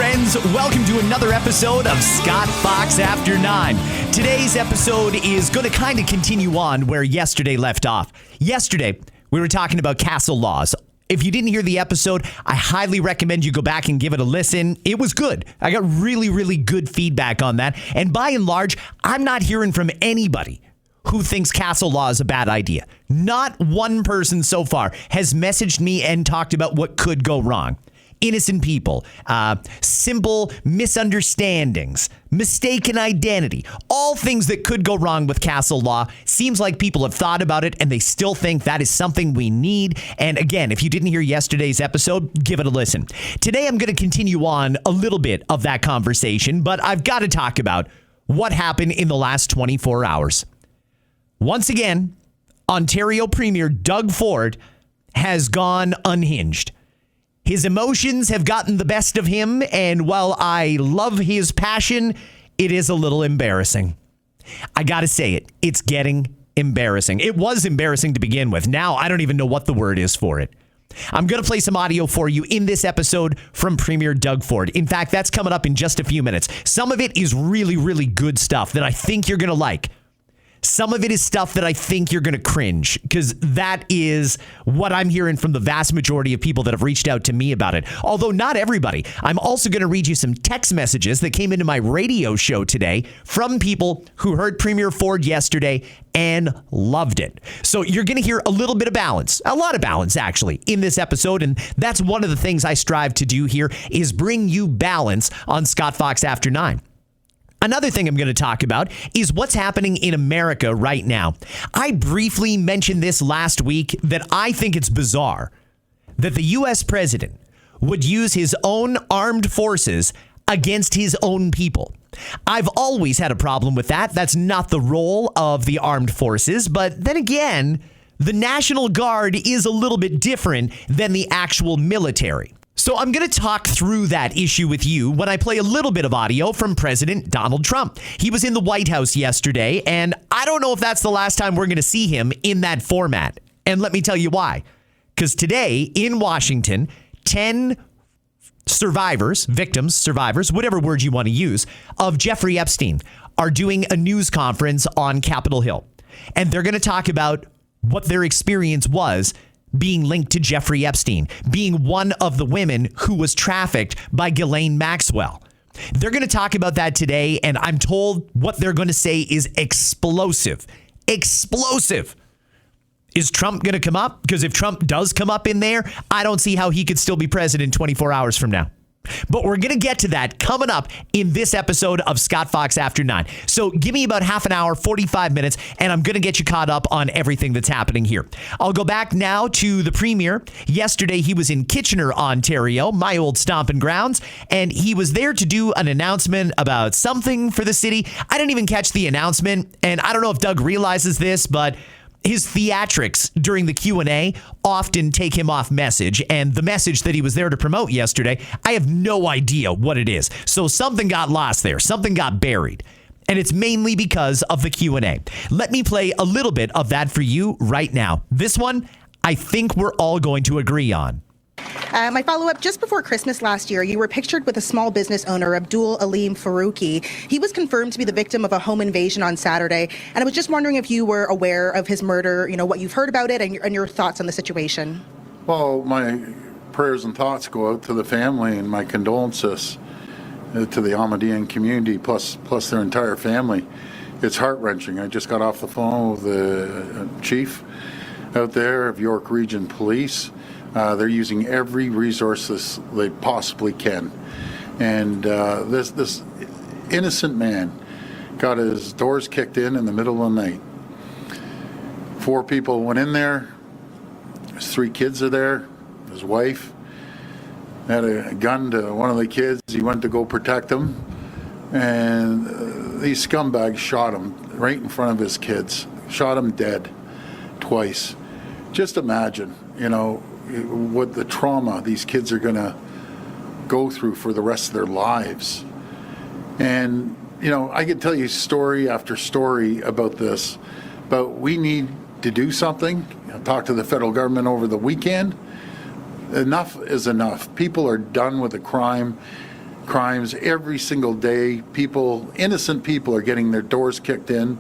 friends. Welcome to another episode of Scott Fox After 9. Today's episode is going to kind of continue on where yesterday left off. Yesterday, we were talking about castle laws. If you didn't hear the episode, I highly recommend you go back and give it a listen. It was good. I got really good feedback on that. And by and large, I'm not hearing from anybody who thinks castle law is a bad idea. Not one person so far has messaged me and talked about what could go wrong. Innocent people, simple misunderstandings, mistaken identity, all things that could go wrong with castle law. Seems like people have thought about it and they still think that is something we need. And again, if you didn't hear yesterday's episode, give it a listen. Today, I'm going to continue on a little bit of that conversation, but I've got to talk about what happened in the last 24 hours. Once again, Ontario Premier Doug Ford has gone unhinged. His emotions have gotten the best of him, and while I love his passion, it is a little embarrassing. I gotta say it, it's getting embarrassing. It was embarrassing to begin with. Now I don't even know what the word is for it. I'm gonna play some audio for you in this episode from Premier Doug Ford. In fact, that's coming up in just a few minutes. Some of it is really good stuff that I think you're gonna like. Some of it is stuff that I think you're going to cringe, because that is what I'm hearing from the vast majority of people that have reached out to me about it. Although not everybody. I'm also going to read you some text messages that came into my radio show today from people who heard Premier Ford yesterday and loved it. So you're going to hear a little bit of balance, a lot of balance actually, in this episode. And that's one of the things I strive to do here, is bring you balance on Scott Fox After 9. Another thing I'm going to talk about is what's happening in America right now. I briefly mentioned this last week, that I think it's bizarre that the U.S. president would use his own armed forces against his own people. I've always had a problem with that. That's not the role of the armed forces. But then again, the National Guard is a little bit different than the actual military. So I'm going to talk through that issue with you when I play a little bit of audio from President Donald Trump. He was in the White House yesterday, and I don't know if that's the last time we're going to see him in that format. And let me tell you why. Because today in Washington, 10 survivors, whatever word you want to use, of Jeffrey Epstein are doing a news conference on Capitol Hill. And they're going to talk about what their experience was being linked to Jeffrey Epstein, being one of the women who was trafficked by Ghislaine Maxwell. They're going to talk about that today, and I'm told what they're going to say is explosive. Explosive. Is Trump going to come up? Because if Trump does come up in there, I don't see how he could still be president 24 hours from now. But we're going to get to that coming up in this episode of Scott Fox After 9. So give me about half an hour, 45 minutes, and I'm going to get you caught up on everything that's happening here. I'll go back now to the premier. Yesterday, he was in Kitchener, Ontario, my old stomping grounds, and he was there to do an announcement about something for the city. I didn't even catch the announcement, and I don't know if Doug realizes this, but his theatrics during the Q&A often take him off message, and the message that he was there to promote yesterday, I have no idea what it is. So something got lost there. Something got buried. And it's mainly because of the Q&A. Let me play a little bit of that for you right now. This one, I think we're all going to agree on. My follow-up, just before Christmas last year, you were pictured with a small business owner, Abdul Aleem Faruqi. He was confirmed to be the victim of a home invasion on Saturday. And I was just wondering if you were aware of his murder, what you've heard about it and your thoughts on the situation. Well, my prayers and thoughts go out to the family, and my condolences to the Ahmadiyyan community, plus their entire family. It's heart-wrenching. I just got off the phone with the chief out there of York Region Police. They're using every resource they possibly can. And this innocent man got his doors kicked in the middle of the night. 4 people went in there. His 3 kids are there. His wife had a gun to one of the kids. He went to go protect them. And these scumbags shot him right in front of his kids. Shot him dead twice. Just imagine, what the trauma these kids are going to go through for the rest of their lives. And, I could tell you story after story about this, but we need to do something. I talked to the federal government over the weekend. Enough is enough. People are done with the crime. crimes every single day. Innocent people are getting their doors kicked in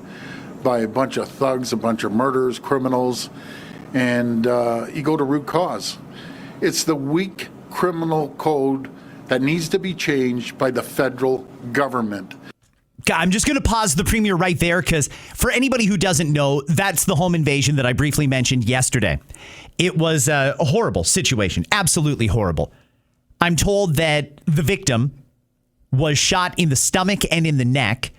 by a bunch of thugs, a bunch of murderers, criminals, and you go to root cause. It's the weak criminal code that needs to be changed by the federal government. I'm just going to pause the premier right there because for anybody who doesn't know, that's the home invasion that I briefly mentioned yesterday. It was a horrible situation, absolutely horrible. I'm told that the victim was shot in the stomach and in the neck.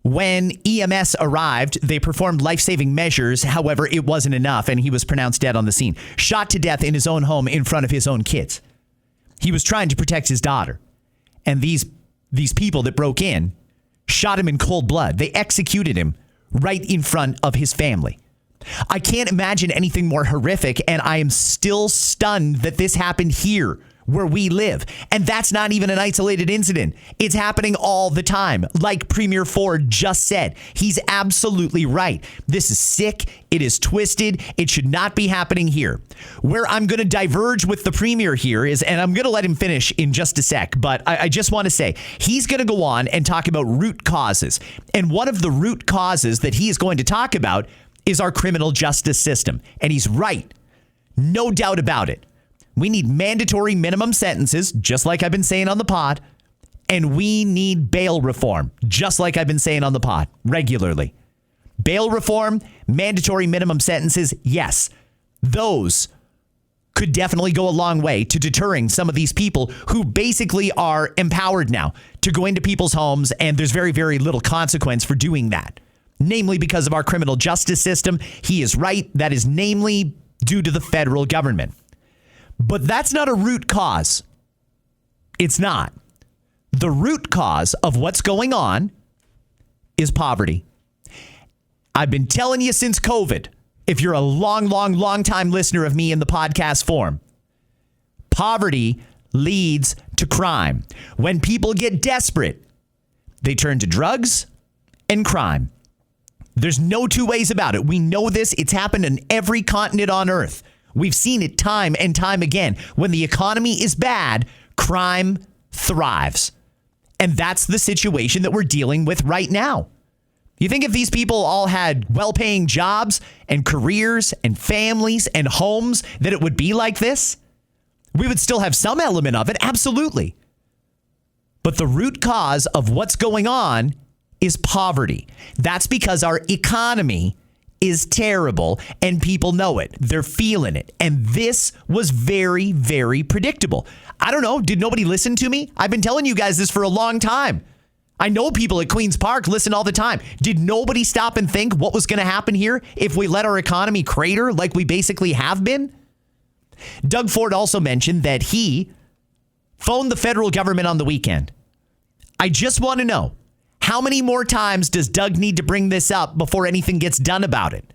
When EMS arrived, they performed life-saving measures. However, it wasn't enough, and he was pronounced dead on the scene. Shot to death in his own home in front of his own kids. He was trying to protect his daughter. And these people that broke in shot him in cold blood. They executed him right in front of his family. I can't imagine anything more horrific, and I am still stunned that this happened here where we live. And that's not even an isolated incident. It's happening all the time. Like Premier Ford just said, he's absolutely right. This is sick. It is twisted. It should not be happening here. Where I'm going to diverge with the Premier here is, and I'm going to let him finish in just a sec, but I just want to say, he's going to go on and talk about root causes. And one of the root causes that he is going to talk about is our criminal justice system. And he's right. No doubt about it. We need mandatory minimum sentences, just like I've been saying on the pod. And we need bail reform, just like I've been saying on the pod regularly. Bail reform, mandatory minimum sentences, yes. Those could definitely go a long way to deterring some of these people who basically are empowered now to go into people's homes, and there's very, very little consequence for doing that. Namely because of our criminal justice system. He is right. That is namely due to the federal government. But that's not a root cause. It's not. The root cause of what's going on is poverty. I've been telling you since COVID, if you're a long time listener of me in the podcast form, poverty leads to crime. When people get desperate, they turn to drugs and crime. There's no two ways about it. We know this. It's happened in every continent on earth. We've seen it time and time again. When the economy is bad, crime thrives. And that's the situation that we're dealing with right now. You think if these people all had well-paying jobs and careers and families and homes that it would be like this? We would still have some element of it, absolutely. But the root cause of what's going on is poverty. That's because our economy is terrible and people know it. They're feeling it. And this was very, very predictable. I don't know. Did nobody listen to me? I've been telling you guys this for a long time. I know people at Queen's Park listen all the time. Did nobody stop and think what was going to happen here if we let our economy crater like we basically have been? Doug Ford also mentioned that he phoned the federal government on the weekend. I just want to know, how many more times does Doug need to bring this up before anything gets done about it?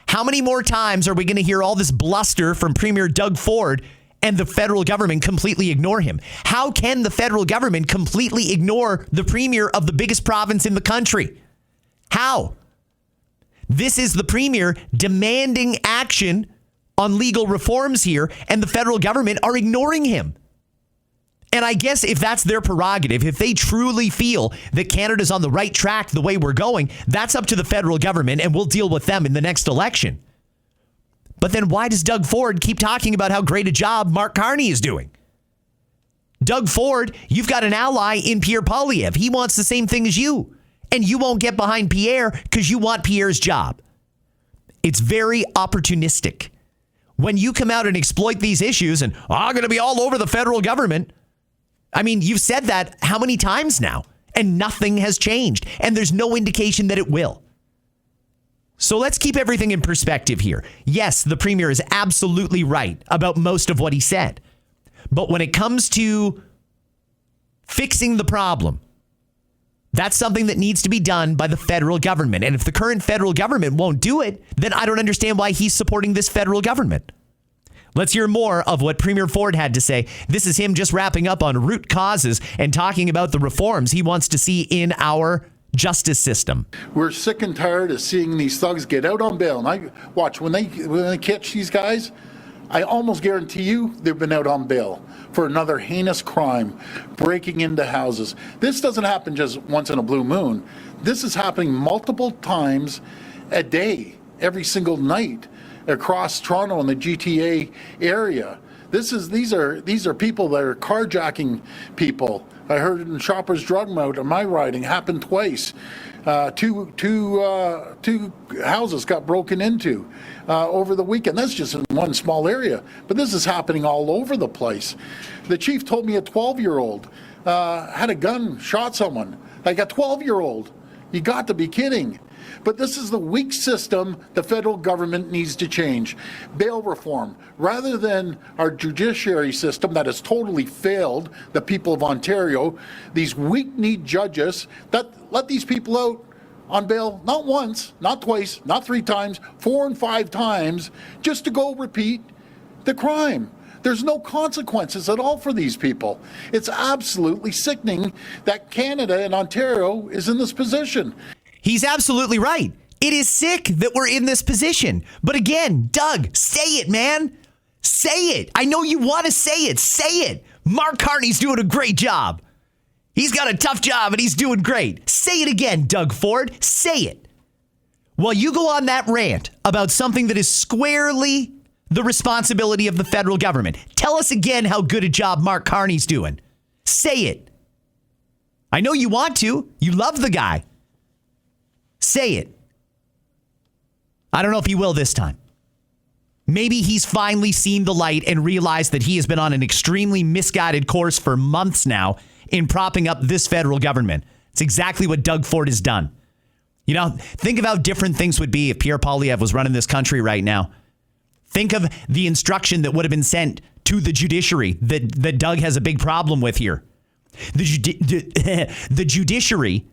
How many more times are we going to hear all this bluster from Premier Doug Ford and the federal government completely ignore him? How can the federal government completely ignore the premier of the biggest province in the country? How? This is the premier demanding action on legal reforms here, and the federal government are ignoring him. And I guess if that's their prerogative, if they truly feel that Canada's on the right track the way we're going, that's up to the federal government, and we'll deal with them in the next election. But then why does Doug Ford keep talking about how great a job Mark Carney is doing? Doug Ford, you've got an ally in Pierre Poilievre. He wants the same thing as you. And you won't get behind Pierre because you want Pierre's job. It's very opportunistic. When you come out and exploit these issues and, I'm going to be all over the federal government. I mean, you've said that how many times now? And nothing has changed. And there's no indication that it will. So let's keep everything in perspective here. Yes, the premier is absolutely right about most of what he said. But when it comes to fixing the problem, that's something that needs to be done by the federal government. And if the current federal government won't do it, then I don't understand why he's supporting this federal government. Let's hear more of what Premier Ford had to say. This is him just wrapping up on root causes and talking about the reforms he wants to see in our justice system. We're sick and tired of seeing these thugs get out on bail. And I watch when they catch these guys, I almost guarantee you they've been out on bail for another heinous crime, breaking into houses. This doesn't happen just once in a blue moon. This is happening multiple times a day, every single night across Toronto and the GTA area. These are people that are carjacking people. I heard in Shoppers Drug Mart on my riding happened twice. Two houses got broken into over the weekend. That's just in one small area, but this is happening all over the place. The chief told me a 12-year-old had a gun, shot someone. Like a 12-year-old. You got to be kidding. But this is the weak system the federal government needs to change. Bail reform. Rather than our judiciary system that has totally failed the people of Ontario, these weak-kneed judges that let these people out on bail not once, not twice, not 3 times, 4 and 5 times, just to go repeat the crime. There's no consequences at all for these people. It's absolutely sickening that Canada and Ontario is in this position. He's absolutely right. It is sick that we're in this position. But again, Doug, say it, man. Say it. I know you want to say it. Say it. Mark Carney's doing a great job. He's got a tough job and he's doing great. Say it again, Doug Ford. Say it. Well, you go on that rant about something that is squarely the responsibility of the federal government. Tell us again how good a job Mark Carney's doing. Say it. I know you want to. You love the guy. Say it. I don't know if he will this time. Maybe he's finally seen the light and realized that he has been on an extremely misguided course for months now in propping up this federal government. It's exactly what Doug Ford has done. You know, think of how different things would be if Pierre Poilievre was running this country right now. Think of the instruction that would have been sent to the judiciary that Doug has a big problem with here. The judiciary,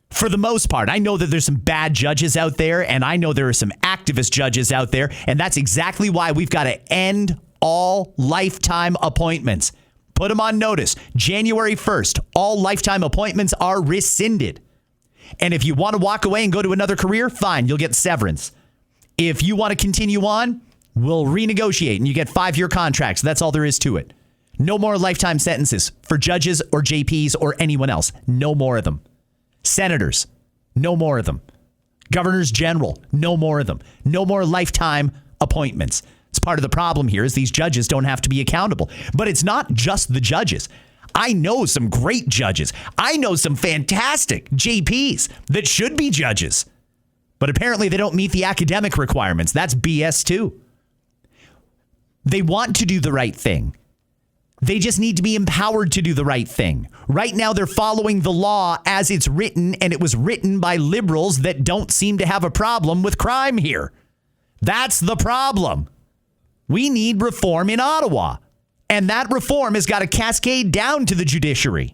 for the most part, I know that there's some bad judges out there, and I know there are some activist judges out there, and that's exactly why we've got to end all lifetime appointments. Put them on notice. January 1st, all lifetime appointments are rescinded. And if you want to walk away and go to another career, fine, you'll get severance. If you want to continue on, we'll renegotiate, and you get 5-year contracts. That's all there is to it. No more lifetime sentences for judges or JPs or anyone else. No more of them. Senators, no more of them. Governors general, no more of them. No more lifetime appointments. It's part of the problem here is these judges don't have to be accountable. But it's not just the judges. I know some great judges. I know some fantastic JPs that should be judges. But apparently they don't meet the academic requirements. That's BS too. They want to do the right thing. They just need to be empowered to do the right thing. Right now, they're following the law as it's written, and it was written by liberals that don't seem to have a problem with crime here. That's the problem. We need reform in Ottawa, and that reform has got to cascade down to the judiciary.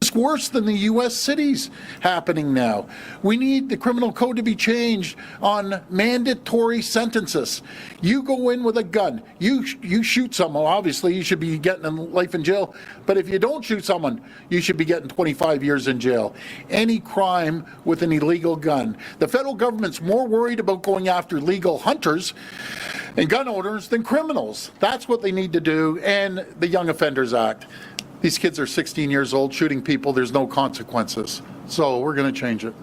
It's worse than the U.S. cities happening now. We need the criminal code to be changed on mandatory sentences. You go in with a gun, you shoot someone, obviously you should be getting life in jail. But if you don't shoot someone, you should be getting 25 years in jail. Any crime with an illegal gun. The federal government's more worried about going after legal hunters and gun owners than criminals. That's what they need to do. And the Young Offenders Act. These kids are 16 years old shooting people. There's no consequences. So we're going to change it.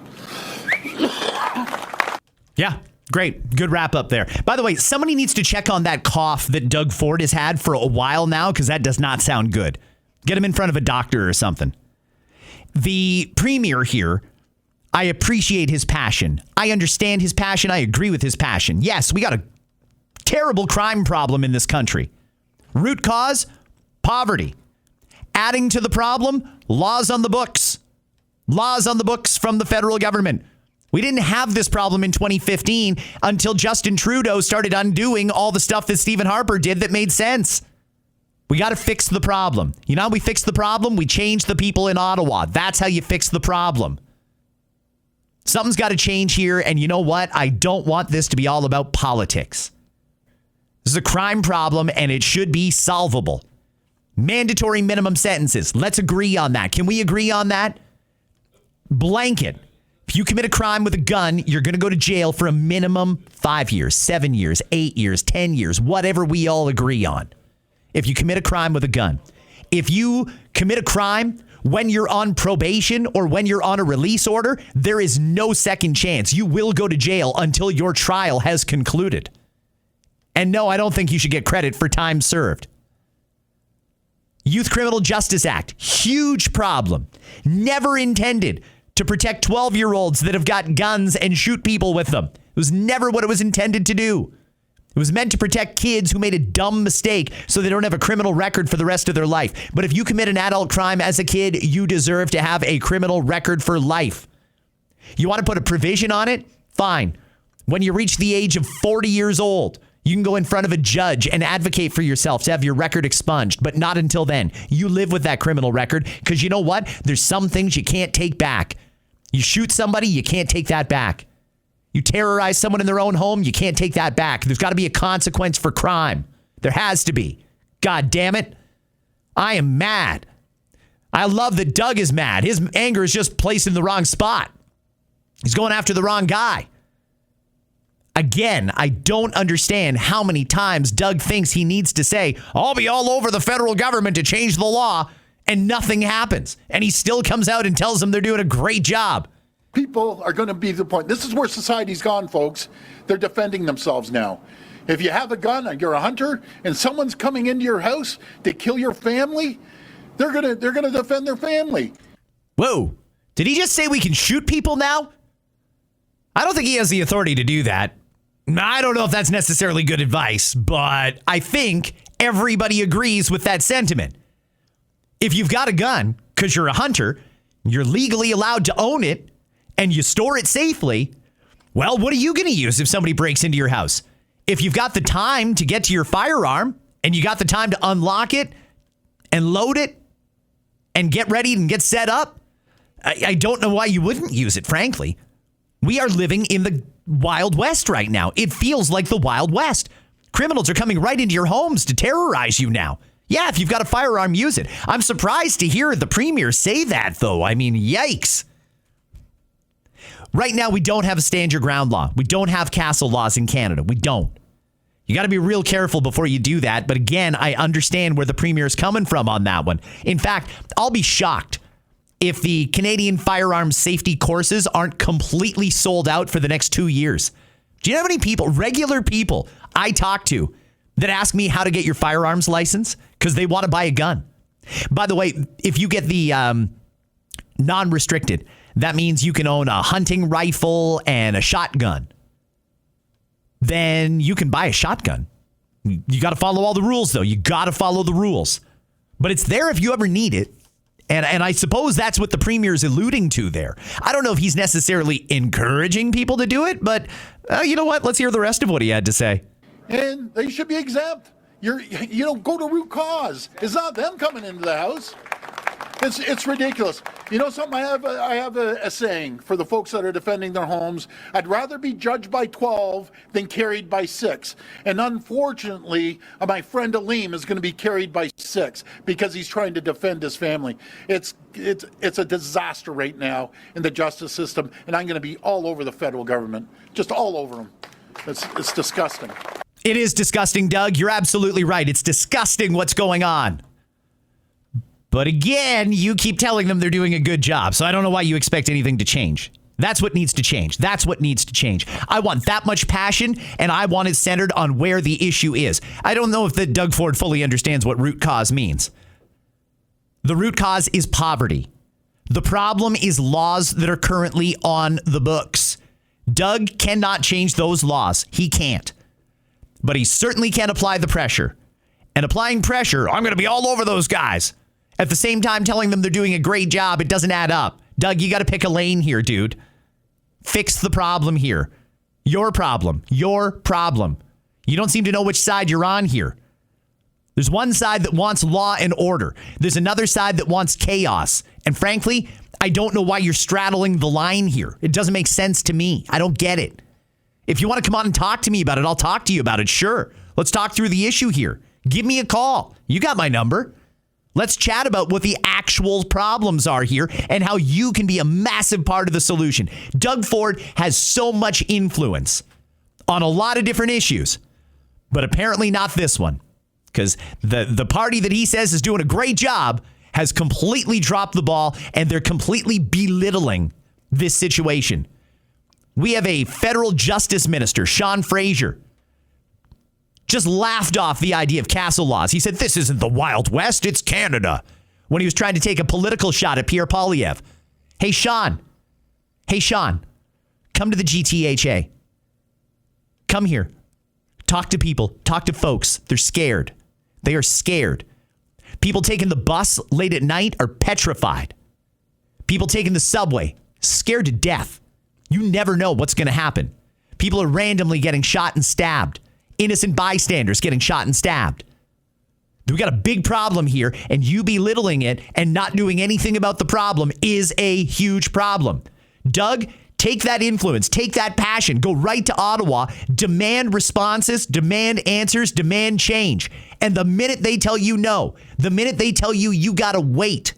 Yeah, great. Good wrap up there. By the way, somebody needs to check on that cough that Doug Ford has had for a while now, because that does not sound good. Get him in front of a doctor or something. The premier here, I appreciate his passion. I understand his passion. I agree with his passion. Yes, we got a terrible crime problem in this country. Root cause, poverty. Adding to the problem, laws on the books. Laws on the books from the federal government. We didn't have this problem in 2015 until Justin Trudeau started undoing all the stuff that Stephen Harper did that made sense. We got to fix the problem. You know how we fix the problem? We change the people in Ottawa. That's how you fix the problem. Something's got to change here, and you know what? I don't want this to be all about politics. This is a crime problem, and it should be solvable. Mandatory minimum sentences. Let's agree on that. Can we agree on that? Blanket. If you commit a crime with a gun, you're going to go to jail for a minimum 5 years, 7 years, 8 years, 10 years, whatever we all agree on. If you commit a crime with a gun. If you commit a crime when you're on probation or when you're on a release order, there is no second chance. You will go to jail until your trial has concluded. And no, I don't think you should get credit for time served. Youth Criminal Justice Act, huge problem. Never intended to protect 12-year-olds that have got guns and shoot people with them. It was never what it was intended to do. It was meant to protect kids who made a dumb mistake so they don't have a criminal record for the rest of their life. But if you commit an adult crime as a kid, you deserve to have a criminal record for life. You want to put a provision on it? Fine. When you reach the age of 40 years old, you can go in front of a judge and advocate for yourself to have your record expunged, but not until then. You live with that criminal record because you know what? There's some things you can't take back. You shoot somebody, you can't take that back. You terrorize someone in their own home, you can't take that back. There's got to be a consequence for crime. There has to be. God damn it. I am mad. I love that Doug is mad. His anger is just placed in the wrong spot. He's going after the wrong guy. Again, I don't understand how many times Doug thinks he needs to say, I'll be all over the federal government to change the law, and nothing happens. And he still comes out and tells them they're doing a great job. People are going to be the point. This is where society's gone, folks. They're defending themselves now. If you have a gun and you're a hunter and someone's coming into your house to kill your family, they're going to defend their family. Whoa. Did he just say we can shoot people now? I don't think he has the authority to do that. I don't know if that's necessarily good advice, but I think everybody agrees with that sentiment. If you've got a gun, because you're a hunter, you're legally allowed to own it, and you store it safely, well, what are you going to use if somebody breaks into your house? If you've got the time to get to your firearm, and you got the time to unlock it, and load it, and get ready and get set up, I don't know why you wouldn't use it, frankly. We are living in the Wild West right now. It feels like the Wild West. Criminals are coming right into your homes to terrorize you now. Yeah, if you've got a firearm, use it. I'm surprised to hear the premier say that, though. I mean, yikes. Right now, we don't have a stand your ground law. We don't have castle laws in Canada. We don't. You got to be real careful before you do that. But again, I understand where the premier is coming from on that one. In fact, I'll be shocked if the Canadian firearms safety courses aren't completely sold out for the next 2 years. Do you know how many people, regular people, I talk to that ask me how to get your firearms license because they want to buy a gun? By the way, if you get the non-restricted, that means you can own a hunting rifle and a shotgun. Then you can buy a shotgun. You got to follow all the rules, though. You got to follow the rules. But it's there if you ever need it. And I suppose that's what the premier is alluding to there. I don't know if he's necessarily encouraging people to do it, but you know what? Let's hear the rest of what he had to say. And they should be exempt. You go to root cause. It's not them coming into the house. It's ridiculous. You know something? I have a saying for the folks that are defending their homes. I'd rather be judged by 12 than carried by 6. And unfortunately, my friend Aleem is going to be carried by 6 because he's trying to defend his family. It's a disaster right now in the justice system, and I'm going to be all over the federal government, just all over them. It's disgusting. It is disgusting, Doug. You're absolutely right. It's disgusting what's going on. But again, you keep telling them they're doing a good job. So I don't know why you expect anything to change. That's what needs to change. That's what needs to change. I want that much passion, and I want it centered on where the issue is. I don't know if that Doug Ford fully understands what root cause means. The root cause is poverty. The problem is laws that are currently on the books. Doug cannot change those laws. He can't. But he certainly can apply the pressure. And applying pressure, I'm going to be all over those guys. At the same time, telling them they're doing a great job, it doesn't add up. Doug, you got to pick a lane here, dude. Fix the problem here. Your problem. Your problem. You don't seem to know which side you're on here. There's one side that wants law and order. There's another side that wants chaos. And frankly, I don't know why you're straddling the line here. It doesn't make sense to me. I don't get it. If you want to come on and talk to me about it, I'll talk to you about it. Sure. Let's talk through the issue here. Give me a call. You got my number. Let's chat about what the actual problems are here and how you can be a massive part of the solution. Doug Ford has so much influence on a lot of different issues, but apparently not this one, because the party that he says is doing a great job has completely dropped the ball, and they're completely belittling this situation. We have a federal justice minister, Sean Fraser, just laughed off the idea of castle laws. He said, this isn't the Wild West, it's Canada, when he was trying to take a political shot at Pierre Poilievre. Hey, Sean, come to the GTHA. Come here. Talk to people. Talk to folks. They're scared. They are scared. People taking the bus late at night are petrified. People taking the subway, scared to death. You never know what's going to happen. People are randomly getting shot and stabbed. Innocent bystanders getting shot and stabbed. We got a big problem here, and you belittling it and not doing anything about the problem is a huge problem. Doug, take that influence, take that passion, go right to Ottawa, demand responses, demand answers, demand change. And the minute they tell you no, the minute they tell you you got to wait,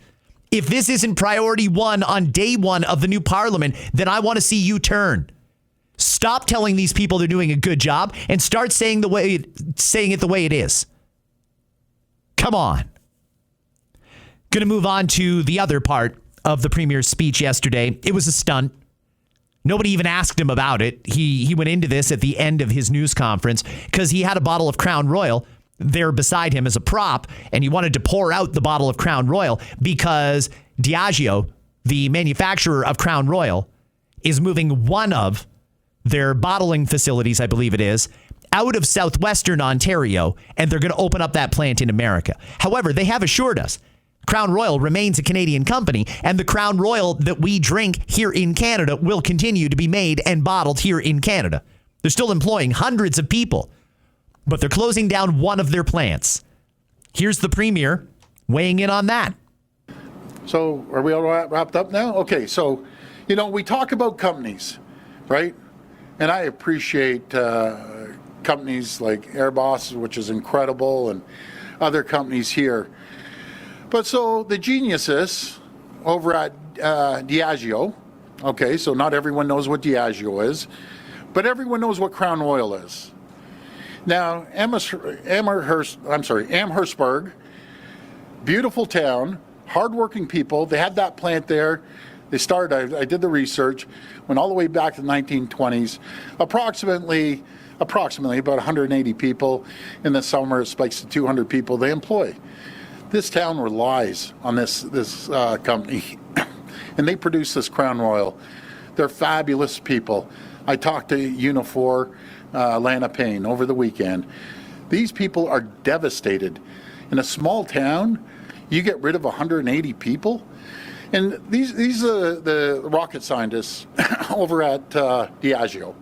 if this isn't priority one on day one of the new parliament, then I want to see you turn. Stop telling these people they're doing a good job and start saying it the way it is. Come on. Going to move on to the other part of the Premier's speech yesterday. It was a stunt. Nobody even asked him about it. He went into this at the end of his news conference because he had a bottle of Crown Royal there beside him as a prop, and he wanted to pour out the bottle of Crown Royal because Diageo, the manufacturer of Crown Royal, is moving one of their bottling facilities, I believe it is, out of Southwestern Ontario, and they're going to open up that plant in America. However, they have assured us Crown Royal remains a Canadian company, and the Crown Royal that we drink here in Canada will continue to be made and bottled here in Canada. They're still employing hundreds of people, but they're closing down one of their plants. Here's the Premier weighing in on that. So are we all wrapped up now? Okay, so, we talk about companies, right? And I appreciate companies like Airbus, which is incredible, and other companies here. But so the geniuses over at Diageo, okay, so not everyone knows what Diageo is, but everyone knows what Crown Royal is. Now, Amherstburg, beautiful town, hardworking people. They had that plant there. They started, I did the research, went all the way back to the 1920s, approximately about 180 people. In the summer, it spikes to 200 people they employ. This town relies on this company, and they produce this Crown Royal. They're fabulous people. I talked to Unifor, Lana Payne, over the weekend. These people are devastated. In a small town, you get rid of 180 people. And these are the rocket scientists over at Diageo.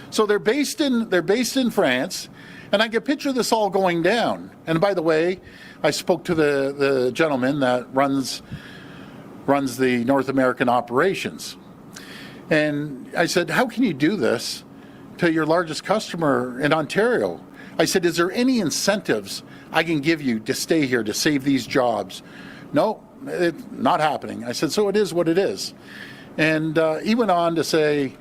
So they're based in France, and I can picture this all going down. And by the way, I spoke to the gentleman that runs the North American operations. And I said, how can you do this to your largest customer in Ontario? I said, is there any incentives I can give you to stay here, to save these jobs? No, it's not happening. I said, so it is what it is. And he went on to say,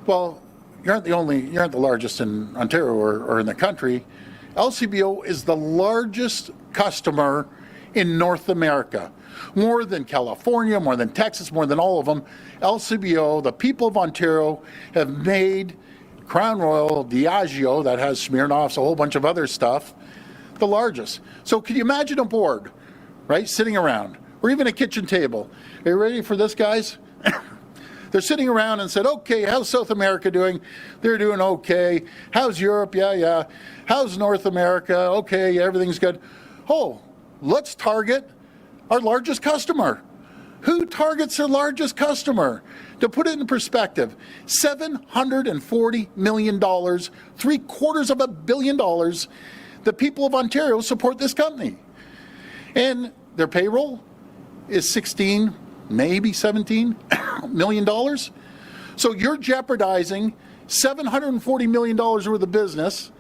well, you aren't the largest in Ontario or in the country. LCBO is the largest customer in North America. More than California, more than Texas, more than all of them. LCBO, the people of Ontario, have made Crown Royal, Diageo, that has Smirnoff's, a whole bunch of other stuff, the largest. So can you imagine a board, right, sitting around, or even a kitchen table? Are you ready for this, guys? They're sitting around and said, okay, how's South America doing? They're doing okay. How's Europe? Yeah. How's North America? Okay, everything's good. Oh, let's target our largest customer. Who targets their largest customer? To put it in perspective, $740 million, $750 million. The people of Ontario support this company. And their payroll is 16, maybe $17 million. So you're jeopardizing $740 million worth of business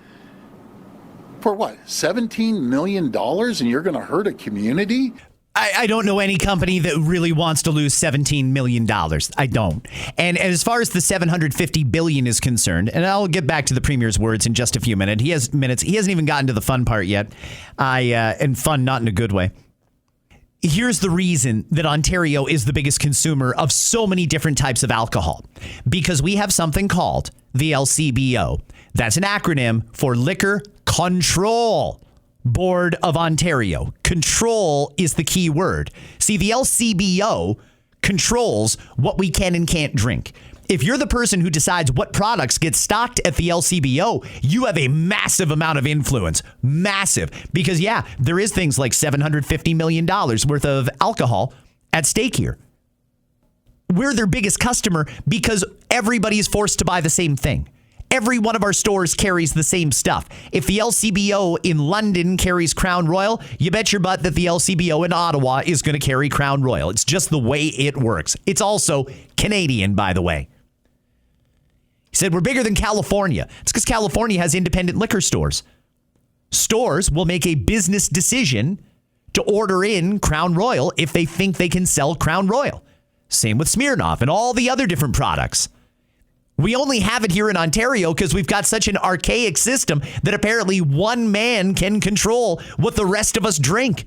For what, $17 million, and you're going to hurt a community? I don't know any company that really wants to lose $17 million. I don't. And as far as the $750 billion is concerned, and I'll get back to the Premier's words in just a few minutes. He hasn't even gotten to the fun part yet. And fun, not in a good way. Here's the reason that Ontario is the biggest consumer of so many different types of alcohol. Because we have something called the LCBO. That's an acronym for Liquor Control Board of Ontario. Control is the key word. See, the LCBO controls what we can and can't drink. If you're the person who decides what products get stocked at the LCBO, you have a massive amount of influence. Massive. Because, yeah, there is things like $750 million worth of alcohol at stake here. We're their biggest customer because everybody is forced to buy the same thing. Every one of our stores carries the same stuff. If the LCBO in London carries Crown Royal, you bet your butt that the LCBO in Ottawa is going to carry Crown Royal. It's just the way it works. It's also Canadian, by the way. He said, we're bigger than California. It's because California has independent liquor stores. Stores will make a business decision to order in Crown Royal if they think they can sell Crown Royal. Same with Smirnoff and all the other different products. We only have it here in Ontario because we've got such an archaic system that apparently one man can control what the rest of us drink.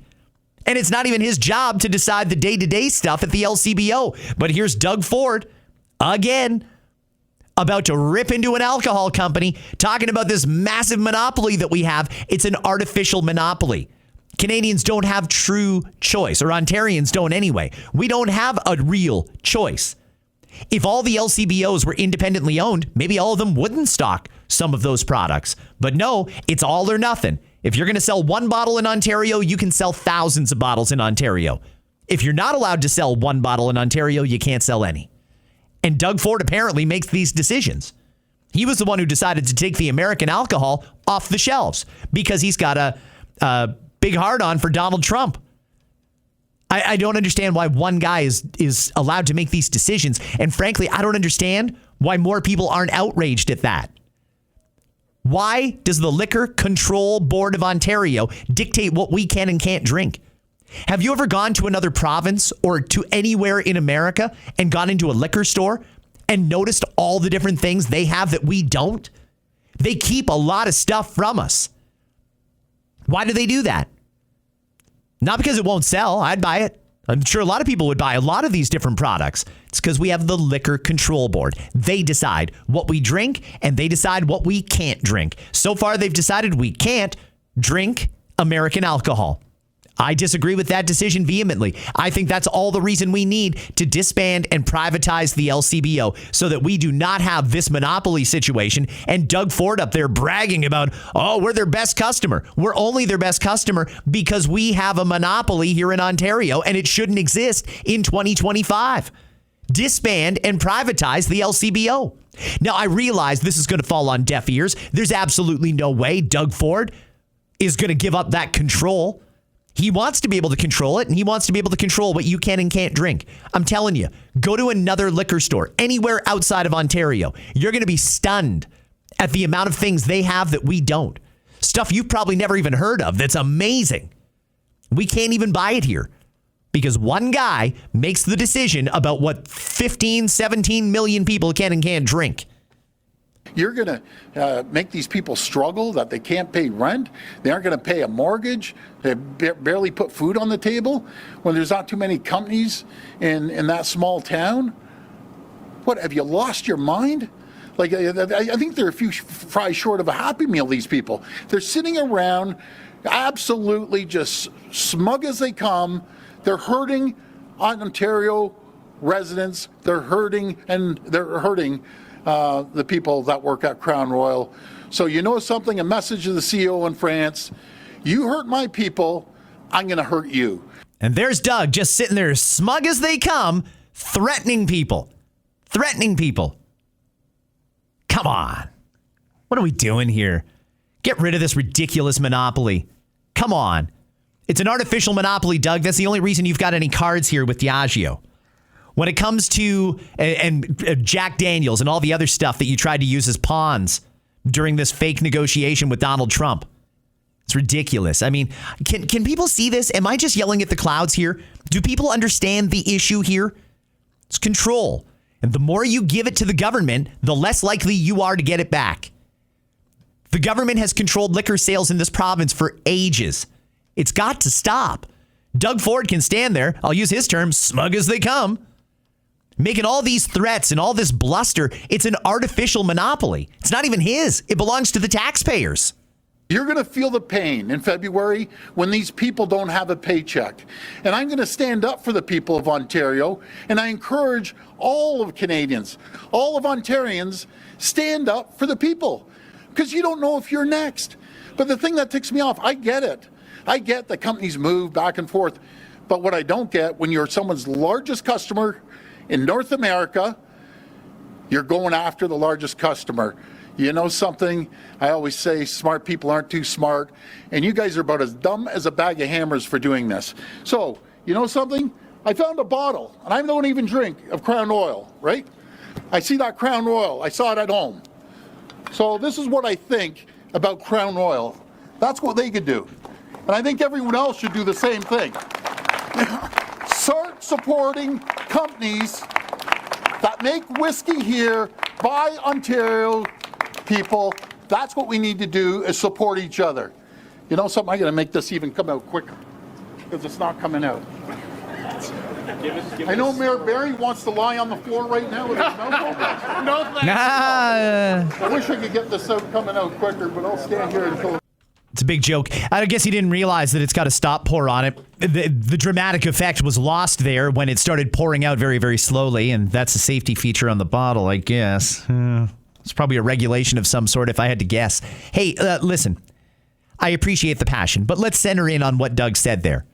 And it's not even his job to decide the day-to-day stuff at the LCBO. But here's Doug Ford, again, about to rip into an alcohol company, talking about this massive monopoly that we have. It's an artificial monopoly. Canadians don't have true choice, or Ontarians don't anyway. We don't have a real choice. If all the LCBOs were independently owned, maybe all of them wouldn't stock some of those products. But no, it's all or nothing. If you're going to sell one bottle in Ontario, you can sell thousands of bottles in Ontario. If you're not allowed to sell one bottle in Ontario, you can't sell any. And Doug Ford apparently makes these decisions. He was the one who decided to take the American alcohol off the shelves because he's got a big hard-on for Donald Trump. I don't understand why one guy is allowed to make these decisions. And frankly, I don't understand why more people aren't outraged at that. Why does the Liquor Control Board of Ontario dictate what we can and can't drink? Have you ever gone to another province or to anywhere in America and gone into a liquor store and noticed all the different things they have that we don't? They keep a lot of stuff from us. Why do they do that? Not because it won't sell. I'd buy it. I'm sure a lot of people would buy a lot of these different products. It's because we have the Liquor Control Board. They decide what we drink and they decide what we can't drink. So far, they've decided we can't drink American alcohol. I disagree with that decision vehemently. I think that's all the reason we need to disband and privatize the LCBO so that we do not have this monopoly situation and Doug Ford up there bragging about, oh, we're their best customer. We're only their best customer because we have a monopoly here in Ontario and it shouldn't exist in 2025. Disband and privatize the LCBO. Now, I realize this is going to fall on deaf ears. There's absolutely no way Doug Ford is going to give up that control. He wants to be able to control it, and he wants to be able to control what you can and can't drink. I'm telling you, go to another liquor store anywhere outside of Ontario. You're going to be stunned at the amount of things they have that we don't. Stuff you've probably never even heard of that's amazing. We can't even buy it here because one guy makes the decision about what 15, 17 million people can and can't drink. You're going to make these people struggle that they can't pay rent. They aren't going to pay a mortgage. They barely put food on the table when there's not too many companies in that small town. What, have you lost your mind? Like, I think they're a few fries short of a Happy Meal, these people. They're sitting around absolutely just smug as they come. They're hurting Ontario residents. They're hurting the people that work at Crown Royal. So you know something, a message to the CEO in France, you hurt my people, I'm going to hurt you. And there's Doug just sitting there smug as they come, threatening people. Come on. What are we doing here? Get rid of this ridiculous monopoly. Come on. It's an artificial monopoly, Doug. That's the only reason you've got any cards here with Diageo. When it comes to Jack Daniels and all the other stuff that you tried to use as pawns during this fake negotiation with Donald Trump, It's ridiculous. I mean, can people see this? Am I just yelling at the clouds here? Do people understand the issue here? It's control. And the more you give it to the government, the less likely you are to get it back. The government has controlled liquor sales in this province for ages. It's got to stop. Doug Ford can stand there, I'll use his term, smug as they come, making all these threats and all this bluster. It's an artificial monopoly. It's not even his. It belongs to the taxpayers. You're going to feel the pain in February when these people don't have a paycheck. And I'm going to stand up for the people of Ontario. And I encourage all of Canadians, all of Ontarians, stand up for the people. Because you don't know if you're next. But the thing that ticks me off, I get it. I get that companies move back and forth. But what I don't get, when you're someone's largest customer in North America, you're going after the largest customer. You know something? I always say smart people aren't too smart. And you guys are about as dumb as a bag of hammers for doing this. So, you know something? I found a bottle, and I don't even drink, of Crown Royal, right? I see that Crown Royal. I saw it at home. So this is what I think about Crown Royal. That's what they could do. And I think everyone else should do the same thing. Start supporting companies that make whiskey here by Ontario people. That's what we need to do, is support each other. You know something? I'm going to make this even come out quicker because it's not coming out. I know Mayor Barry wants to lie on the floor right now with his mouth open. No thanks. I wish I could get this out coming out quicker, but I'll stand here until... It's a big joke. I guess he didn't realize that it's got a stop pour on it. The dramatic effect was lost there when it started pouring out very, very slowly, and that's a safety feature on the bottle, I guess. It's probably a regulation of some sort if I had to guess. Hey, listen, I appreciate the passion, but let's center in on what Doug said there.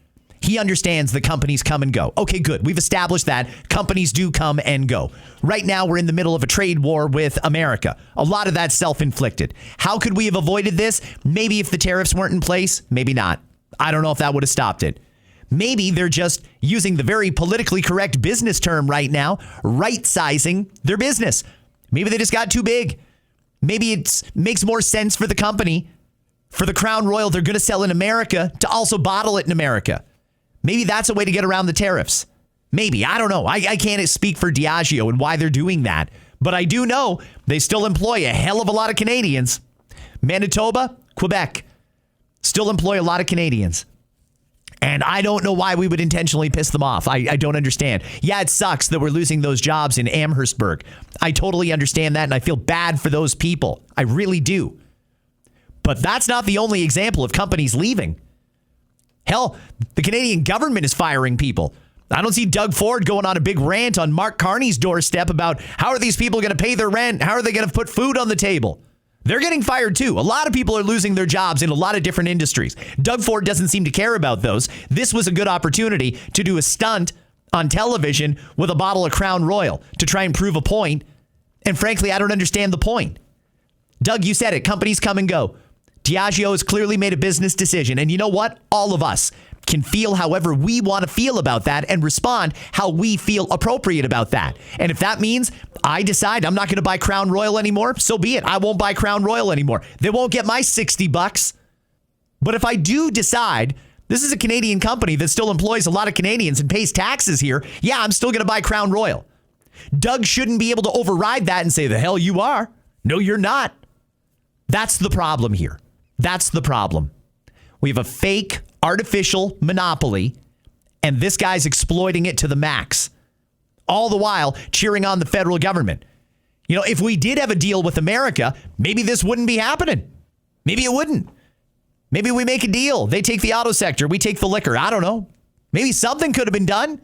He understands the companies come and go. Okay, good. We've established that companies do come and go. Right now, we're in the middle of a trade war with America. A lot of that's self-inflicted. How could we have avoided this? Maybe if the tariffs weren't in place, maybe not. I don't know if that would have stopped it. Maybe they're just using the very politically correct business term right now, right-sizing their business. Maybe they just got too big. Maybe it makes more sense for the company, for the Crown Royal they're going to sell in America, to also bottle it in America. Maybe that's a way to get around the tariffs. Maybe. I don't know. I can't speak for Diageo and why they're doing that. But I do know they still employ a hell of a lot of Canadians. Manitoba, Quebec, still employ a lot of Canadians. And I don't know why we would intentionally piss them off. I don't understand. Yeah, it sucks that we're losing those jobs in Amherstburg. I totally understand that, and I feel bad for those people. I really do. But that's not the only example of companies leaving. Hell, the Canadian government is firing people. I don't see Doug Ford going on a big rant on Mark Carney's doorstep about how are these people going to pay their rent? How are they going to put food on the table? They're getting fired too. A lot of people are losing their jobs in a lot of different industries. Doug Ford doesn't seem to care about those. This was a good opportunity to do a stunt on television with a bottle of Crown Royal to try and prove a point. And frankly, I don't understand the point. Doug, you said it. Companies come and go. Diageo has clearly made a business decision. And you know what? All of us can feel however we want to feel about that and respond how we feel appropriate about that. And if that means I decide I'm not going to buy Crown Royal anymore, so be it. I won't buy Crown Royal anymore. They won't get my $60. But if I do decide this is a Canadian company that still employs a lot of Canadians and pays taxes here, yeah, I'm still going to buy Crown Royal. Doug shouldn't be able to override that and say, the hell you are. No, you're not. That's the problem here. That's the problem. We have a fake, artificial monopoly, and this guy's exploiting it to the max. All the while cheering on the federal government. You know, if we did have a deal with America, maybe this wouldn't be happening. Maybe it wouldn't. Maybe we make a deal. They take the auto sector. We take the liquor. I don't know. Maybe something could have been done.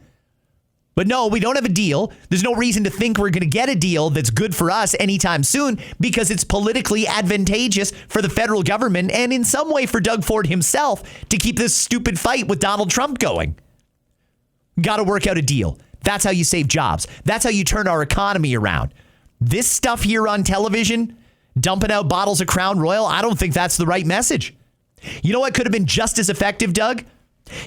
But no, we don't have a deal. There's no reason to think we're going to get a deal that's good for us anytime soon because it's politically advantageous for the federal government and in some way for Doug Ford himself to keep this stupid fight with Donald Trump going. Got to work out a deal. That's how you save jobs. That's how you turn our economy around. This stuff here on television, dumping out bottles of Crown Royal, I don't think that's the right message. You know what could have been just as effective, Doug?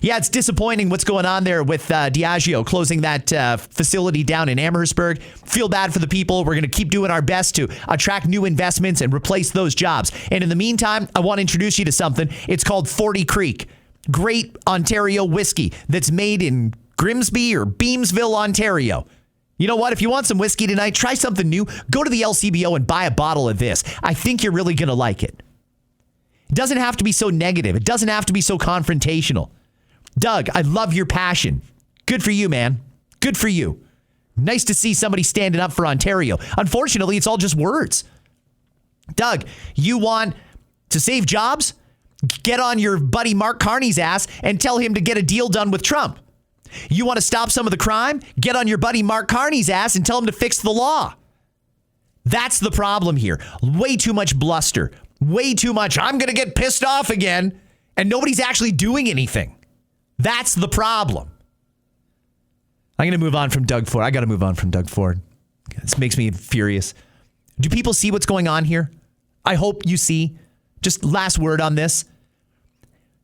Yeah, it's disappointing what's going on there with Diageo closing that facility down in Amherstburg. Feel bad for the people. We're going to keep doing our best to attract new investments and replace those jobs. And in the meantime, I want to introduce you to something. It's called 40 Creek. Great Ontario whiskey that's made in Grimsby or Beamsville, Ontario. You know what? If you want some whiskey tonight, try something new. Go to the LCBO and buy a bottle of this. I think you're really going to like it. It doesn't have to be so negative. It doesn't have to be so confrontational. Doug, I love your passion. Good for you, man. Good for you. Nice to see somebody standing up for Ontario. Unfortunately, it's all just words. Doug, you want to save jobs? Get on your buddy Mark Carney's ass and tell him to get a deal done with Trump. You want to stop some of the crime? Get on your buddy Mark Carney's ass and tell him to fix the law. That's the problem here. Way too much bluster. Way too much, I'm going to get pissed off again, and nobody's actually doing anything. That's the problem. I'm going to move on from Doug Ford. I got to move on from Doug Ford. This makes me furious. Do people see what's going on here? I hope you see. Just last word on this.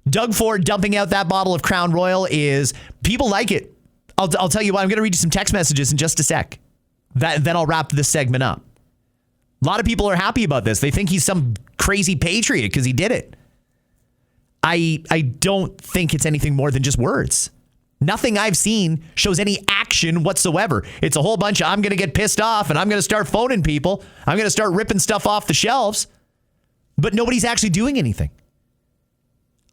Doug Ford dumping out that bottle of Crown Royal is, people like it. I'll tell you what, I'm going to read you some text messages in just a sec. Then I'll wrap this segment up. A lot of people are happy about this. They think he's some crazy patriot because he did it. I don't think it's anything more than just words. Nothing I've seen shows any action whatsoever. It's a whole bunch of, I'm going to get pissed off and I'm going to start phoning people. I'm going to start ripping stuff off the shelves. But nobody's actually doing anything.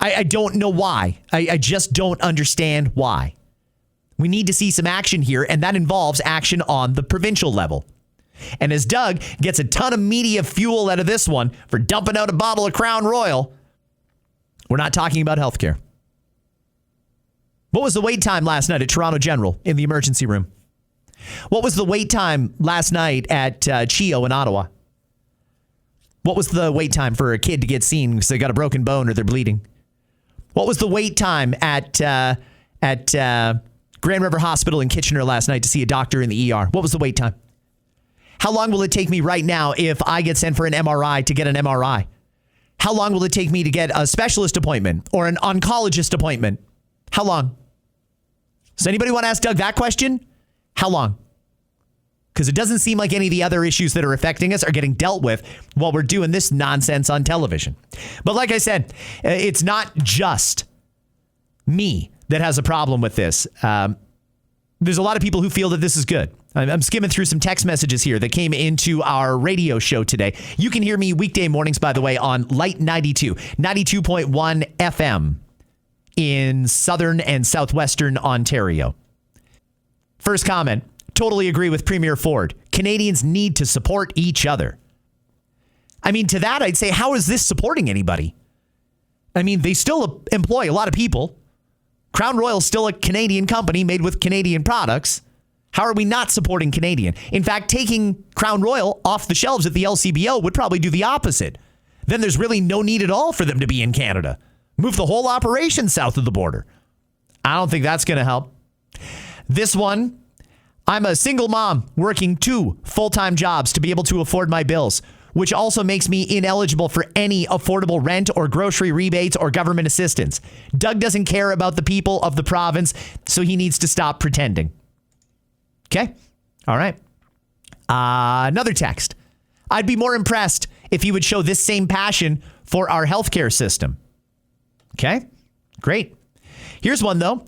I don't know why. I just don't understand why. We need to see some action here, and that involves action on the provincial level. And as Doug gets a ton of media fuel out of this one for dumping out a bottle of Crown Royal, we're not talking about healthcare. What was the wait time last night at Toronto General in the emergency room? What was the wait time last night at CHEO in Ottawa? What was the wait time for a kid to get seen because they got a broken bone or they're bleeding? What was the wait time at Grand River Hospital in Kitchener last night to see a doctor in the ER? What was the wait time? How long will it take me right now if I get sent for an MRI to get an MRI? How long will it take me to get a specialist appointment or an oncologist appointment? How long? Does anybody want to ask Doug that question? How long? Because it doesn't seem like any of the other issues that are affecting us are getting dealt with while we're doing this nonsense on television. But like I said, it's not just me that has a problem with this. There's a lot of people who feel that this is good. I'm skimming through some text messages here that came into our radio show today. You can hear me weekday mornings, by the way, on Light 92.1 FM in Southern and Southwestern Ontario. First comment, totally agree with Premier Ford. Canadians need to support each other. I mean, to that, I'd say, how is this supporting anybody? I mean, they still employ a lot of people. Crown Royal is still a Canadian company made with Canadian products. How are we not supporting Canadian? In fact, taking Crown Royal off the shelves at the LCBO would probably do the opposite. Then there's really no need at all for them to be in Canada. Move the whole operation south of the border. I don't think that's going to help. This one, I'm a single mom working 2 full-time jobs to be able to afford my bills, which also makes me ineligible for any affordable rent or grocery rebates or government assistance. Doug doesn't care about the people of the province, so he needs to stop pretending. Okay. All right. Another text. I'd be more impressed if he would show this same passion for our healthcare system. Okay. Great. Here's one, though.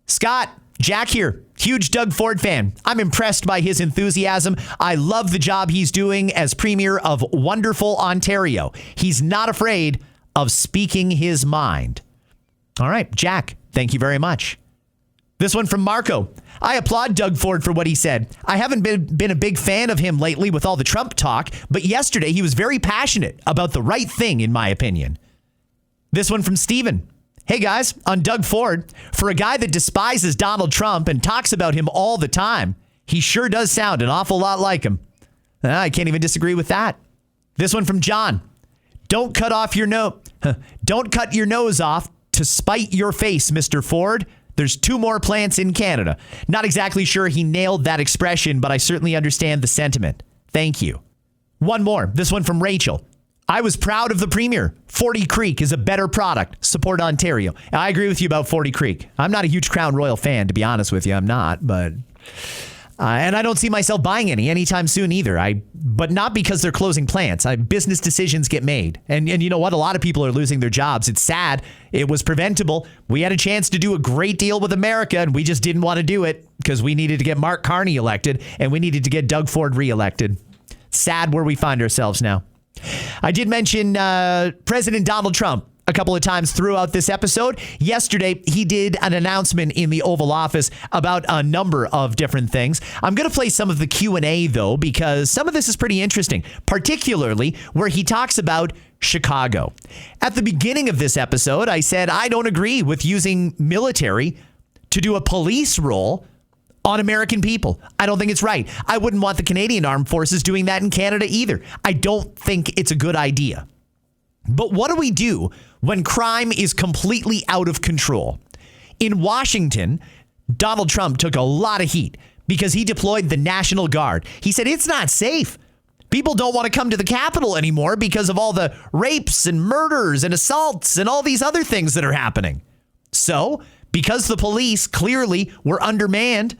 Scott, Jack here. Huge Doug Ford fan. I'm impressed by his enthusiasm. I love the job he's doing as Premier of wonderful Ontario. He's not afraid of speaking his mind. All right, Jack, thank you very much. This one from Marco. I applaud Doug Ford for what he said. I haven't been a big fan of him lately with all the Trump talk, but yesterday he was very passionate about the right thing, in my opinion. This one from Steven. Hey guys, on Doug Ford, for a guy that despises Donald Trump and talks about him all the time, he sure does sound an awful lot like him. I can't even disagree with that. This one from John. Don't cut your nose off to spite your face, Mr. Ford. There's 2 more plants in Canada. Not exactly sure he nailed that expression, but I certainly understand the sentiment. Thank you. One more. This one from Rachel. I was proud of the premier. 40 Creek is a better product. Support Ontario. I agree with you about 40 Creek. I'm not a huge Crown Royal fan, to be honest with you. I'm not, but... and I don't see myself buying any anytime soon either. But not because they're closing plants. Business decisions get made. And you know what? A lot of people are losing their jobs. It's sad. It was preventable. We had a chance to do a great deal with America, and we just didn't want to do it because we needed to get Mark Carney elected, and we needed to get Doug Ford reelected. Sad where we find ourselves now. I did mention President Donald Trump a couple of times throughout this episode. Yesterday, he did an announcement in the Oval Office about a number of different things. I'm going to play some of the Q&A, though, because some of this is pretty interesting, particularly where he talks about Chicago. At the beginning of this episode, I said I don't agree with using military to do a police role on American people. I don't think it's right. I wouldn't want the Canadian Armed Forces doing that in Canada either. I don't think it's a good idea. But what do we do when crime is completely out of control? In Washington, Donald Trump took a lot of heat because he deployed the National Guard. He said it's not safe. People don't want to come to the Capitol anymore because of all the rapes and murders and assaults and all these other things that are happening. So, because the police clearly were undermanned,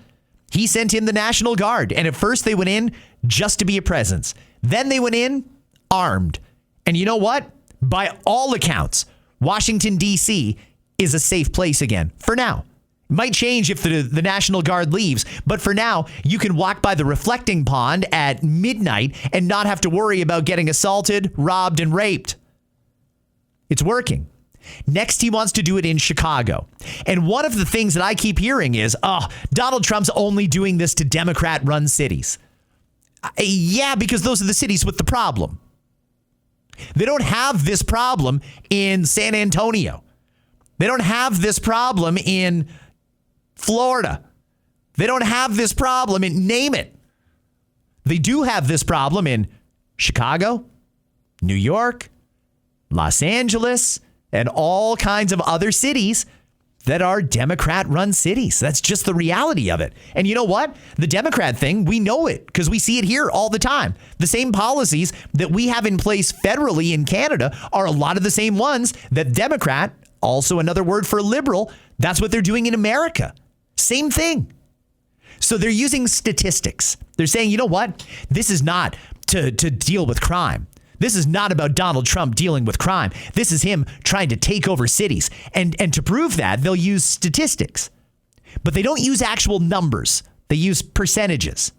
he sent in the National Guard. And at first they went in just to be a presence. Then they went in armed. And you know what? By all accounts, Washington, D.C. is a safe place again for now. It might change if the National Guard leaves, but for now, you can walk by the reflecting pond at midnight and not have to worry about getting assaulted, robbed, and raped. It's working. Next, he wants to do it in Chicago. And one of the things that I keep hearing is, Donald Trump's only doing this to Democrat-run cities. Yeah, because those are the cities with the problem. They don't have this problem in San Antonio. They don't have this problem in Florida. They don't have this problem in, name it. They do have this problem in Chicago, New York, Los Angeles, and all kinds of other cities that are Democrat-run cities. That's just the reality of it. And you know what? The Democrat thing, we know it because we see it here all the time. The same policies that we have in place federally in Canada are a lot of the same ones that Democrat, also another word for liberal, that's what they're doing in America. Same thing. So they're using statistics. They're saying, you know what? This is not to deal with crime. This is not about Donald Trump dealing with crime. This is him trying to take over cities. And to prove that, they'll use statistics. But they don't use actual numbers. They use percentages.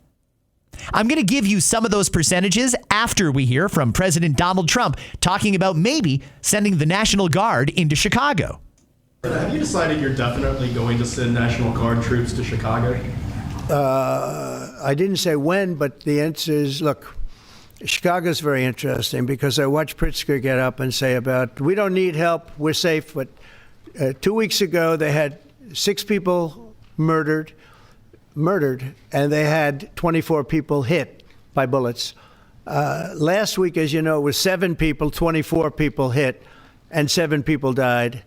I'm going to give you some of those percentages after we hear from President Donald Trump talking about maybe sending the National Guard into Chicago. Have you decided you're definitely going to send National Guard troops to Chicago? I didn't say when, but the answer is, look, Chicago's very interesting because I watched Pritzker get up and say about, we don't need help, we're safe. But 2 weeks ago, they had 6 people murdered, and they had 24 people hit by bullets. Last week, as you know, it was 7 people, 24 people hit, and 7 people died.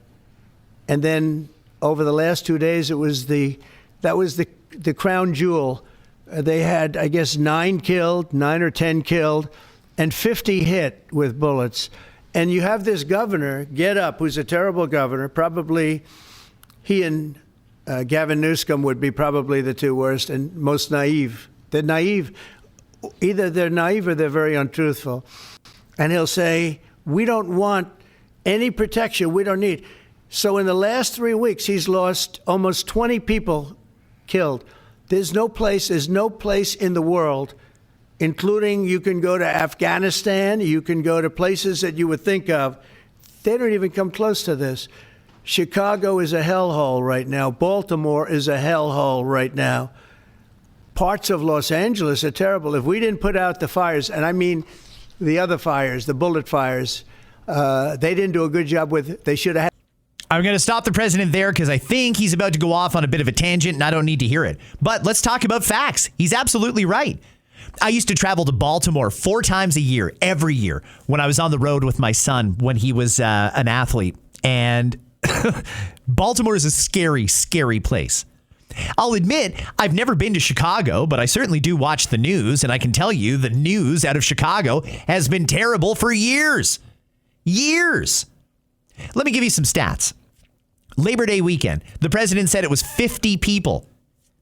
And then over the last 2 days, that was the crown jewel. They had, I guess, 9 or 10 killed, and 50 hit with bullets. And you have this governor get up, who's a terrible governor. Probably he and Gavin Newsom would be probably the 2 worst and most naive. They're naive. Either they're naive or they're very untruthful. And he'll say, we don't want any protection. We don't need. So in the last 3 weeks, he's lost almost 20 people killed. There's no place in the world, including you can go to Afghanistan, you can go to places that you would think of. They don't even come close to this. Chicago is a hellhole right now. Baltimore is a hellhole right now. Parts of Los Angeles are terrible. If we didn't put out the fires, and I mean the other fires, the bullet fires, they didn't do a good job with, they should have. I'm going to stop the president there because I think he's about to go off on a bit of a tangent and I don't need to hear it. But let's talk about facts. He's absolutely right. I used to travel to Baltimore 4 times a year, every year, when I was on the road with my son when he was an athlete. And Baltimore is a scary, scary place. I'll admit, I've never been to Chicago, but I certainly do watch the news, and I can tell you the news out of Chicago has been terrible for years. Years. Let me give you some stats. Labor Day weekend, the president said it was 50 people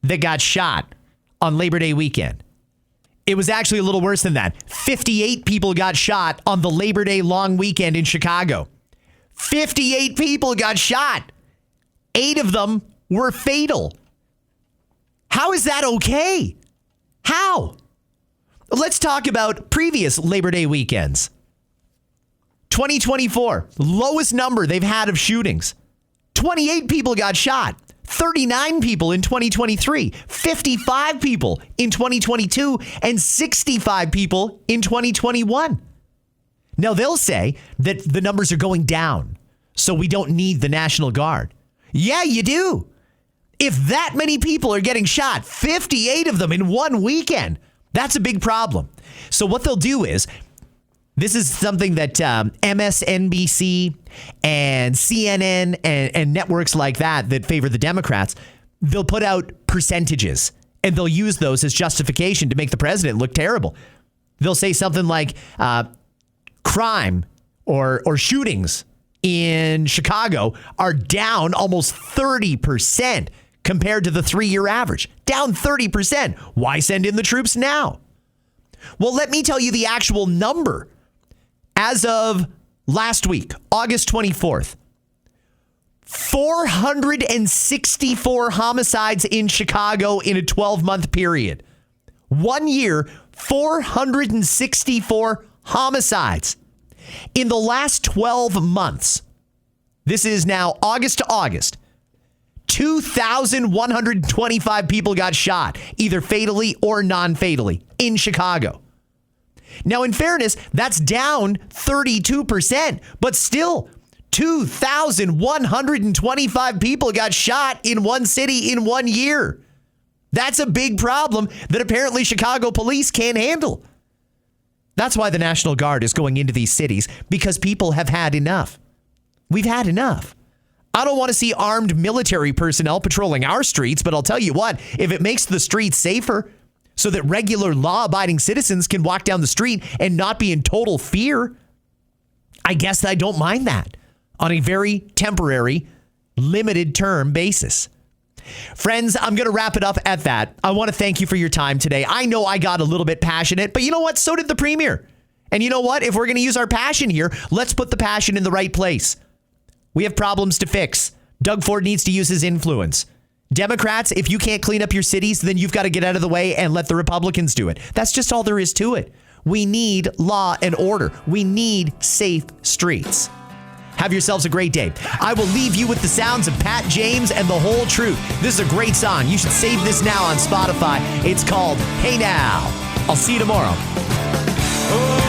that got shot on Labor Day weekend. It was actually a little worse than that. 58 people got shot on the Labor Day long weekend in Chicago. 58 people got shot. 8 of them were fatal. How is that okay? How? Let's talk about previous Labor Day weekends. 2024, lowest number they've had of shootings. 28 people got shot. 39 people in 2023, 55 people in 2022, and 65 people in 2021. Now, they'll say that the numbers are going down, so we don't need the National Guard. Yeah, you do. If that many people are getting shot, 58 of them in one weekend, that's a big problem. So what they'll do is, this is something that MSNBC and CNN and networks like that favor the Democrats, they'll put out percentages and they'll use those as justification to make the president look terrible. They'll say something like crime or shootings in Chicago are down almost 30% compared to the 3-year average. Down 30%. Why send in the troops now? Well, let me tell you the actual number. As of last week, August 24th, 464 homicides in Chicago in a 12-month period. 1 year, 464 homicides. In the last 12 months, this is now August to August, 2,125 people got shot, either fatally or non-fatally, in Chicago. Now, in fairness, that's down 32%, but still 2,125 people got shot in one city in 1 year. That's a big problem that apparently Chicago police can't handle. That's why the National Guard is going into these cities, because people have had enough. We've had enough. I don't want to see armed military personnel patrolling our streets, but I'll tell you what, if it makes the streets safer, so that regular law-abiding citizens can walk down the street and not be in total fear, I guess I don't mind that on a very temporary, limited-term basis. Friends, I'm going to wrap it up at that. I want to thank you for your time today. I know I got a little bit passionate, but you know what? So did the Premier. And you know what? If we're going to use our passion here, let's put the passion in the right place. We have problems to fix. Doug Ford needs to use his influence. Democrats, if you can't clean up your cities, then you've got to get out of the way and let the Republicans do it. That's just all there is to it. We need law and order. We need safe streets. Have yourselves a great day. I will leave you with the sounds of Pat James and The Whole Truth. This is a great song. You should save this now on Spotify. It's called Hey Now. I'll see you tomorrow. Oh.